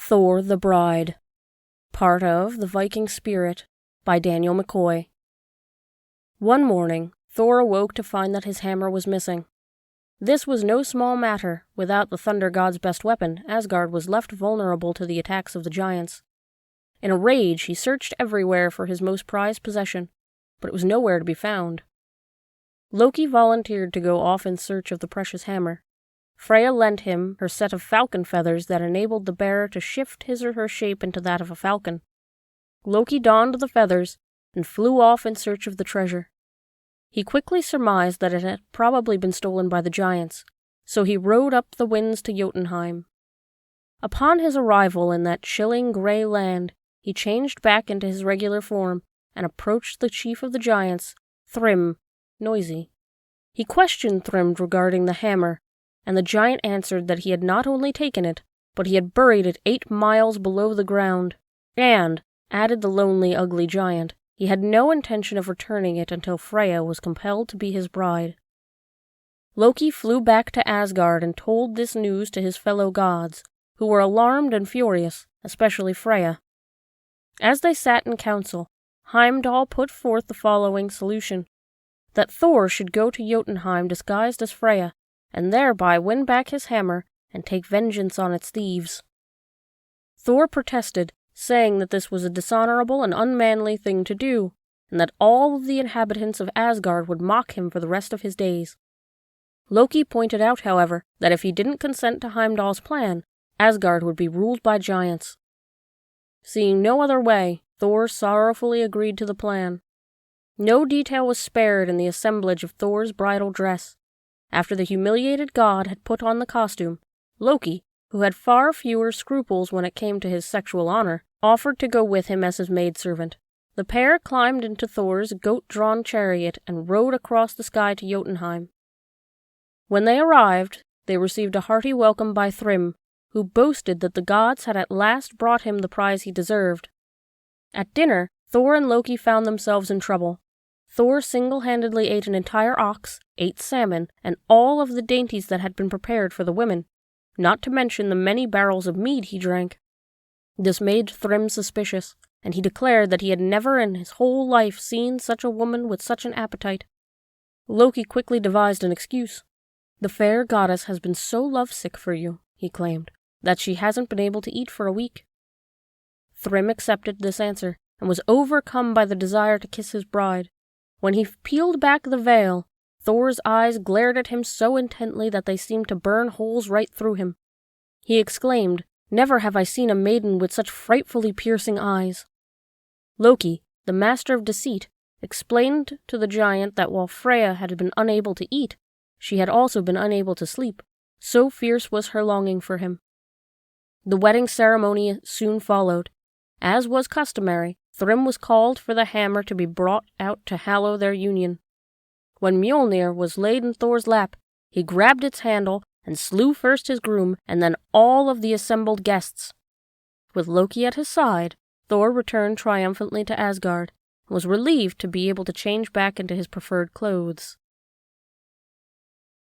Thor the Bride, part of The Viking Spirit by Daniel McCoy. One morning, Thor awoke to find that his hammer was missing. This was no small matter. Without the thunder god's best weapon, Asgard was left vulnerable to the attacks of the giants. In a rage, he searched everywhere for his most prized possession, but it was nowhere to be found. Loki volunteered to go off in search of the precious hammer. Freya lent him her set of falcon feathers that enabled the bearer to shift his or her shape into that of a falcon. Loki donned the feathers and flew off in search of the treasure. He quickly surmised that it had probably been stolen by the giants, so he rode up the winds to Jotunheim. Upon his arrival in that chilling grey land, he changed back into his regular form and approached the chief of the giants, Thrym, Noisy. He questioned Thrym regarding the hammer, and the giant answered that he had not only taken it, but he had buried it 8 miles below the ground, and, added the lonely, ugly giant, he had no intention of returning it until Freya was compelled to be his bride. Loki flew back to Asgard and told this news to his fellow gods, who were alarmed and furious, especially Freya. As they sat in council, Heimdall put forth the following solution: that Thor should go to Jotunheim disguised as Freya, and thereby win back his hammer and take vengeance on its thieves. Thor protested, saying that this was a dishonorable and unmanly thing to do, and that all of the inhabitants of Asgard would mock him for the rest of his days. Loki pointed out, however, that if he didn't consent to Heimdall's plan, Asgard would be ruled by giants. Seeing no other way, Thor sorrowfully agreed to the plan. No detail was spared in the assemblage of Thor's bridal dress. After the humiliated god had put on the costume, Loki, who had far fewer scruples when it came to his sexual honor, offered to go with him as his maidservant. The pair climbed into Thor's goat-drawn chariot and rode across the sky to Jotunheim. When they arrived, they received a hearty welcome by Thrym, who boasted that the gods had at last brought him the prize he deserved. At dinner, Thor and Loki found themselves in trouble. Thor single-handedly ate an entire ox, 8 salmon, and all of the dainties that had been prepared for the women, not to mention the many barrels of mead he drank. This made Thrym suspicious, and he declared that he had never in his whole life seen such a woman with such an appetite. Loki quickly devised an excuse. "The fair goddess has been so lovesick for you," he claimed, "that she hasn't been able to eat for a week." Thrym accepted this answer, and was overcome by the desire to kiss his bride. When he peeled back the veil, Thor's eyes glared at him so intently that they seemed to burn holes right through him. He exclaimed, "Never have I seen a maiden with such frightfully piercing eyes." Loki, the master of deceit, explained to the giant that while Freya had been unable to eat, she had also been unable to sleep, so fierce was her longing for him. The wedding ceremony soon followed. As was customary, Thrym was called for the hammer to be brought out to hallow their union. When Mjolnir was laid in Thor's lap, he grabbed its handle and slew first his groom and then all of the assembled guests. With Loki at his side, Thor returned triumphantly to Asgard and was relieved to be able to change back into his preferred clothes.